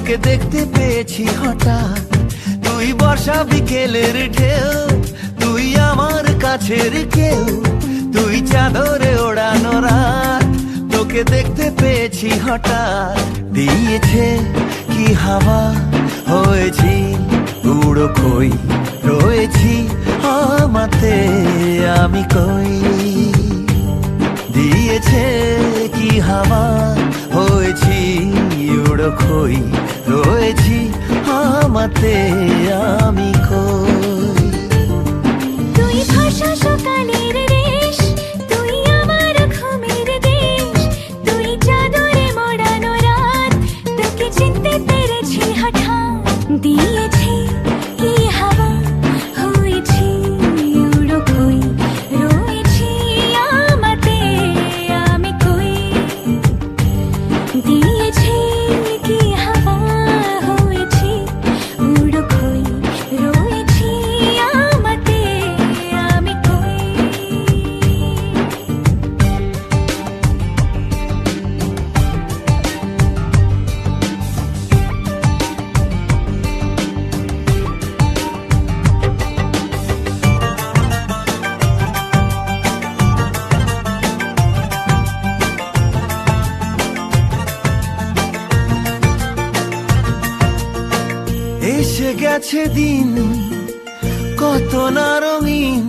তোকে দেখতে পেয়েছি হঠাৎ, তুই বর্ষা বিকেলের ঢেউ, তুই আমার কাছের কেউ, তুই চাদরে ওড়ানো রাত, তোকে দেখতে পেয়েছি হঠাৎ। দিয়েছে কি হাওয়া, হয়েছি উড়ো খই, রয়েছি আমাতে আমি কই। দিয়েছে কি হাওয়া, হয়েছি উড়ো খই, রয়েছি আমাতে আমি কই। তুই ভাষা সকালের রেশ, তুই আমার ঘুমের দেশ, তুই চাদরে মোড়ানো রাত, তোকে চিনতে পেরেছি হঠাৎ। দিয়েছি কি হাওয়া, হয়েছি উড়ো খই, রয়েছি আমাতে আমি কই। দিয়েছি কি হাওয়া, হয়েছি উড়ো খই, রয়েছি আমাতে আমি কই। এসে গেছে দিন কত না রঙিন,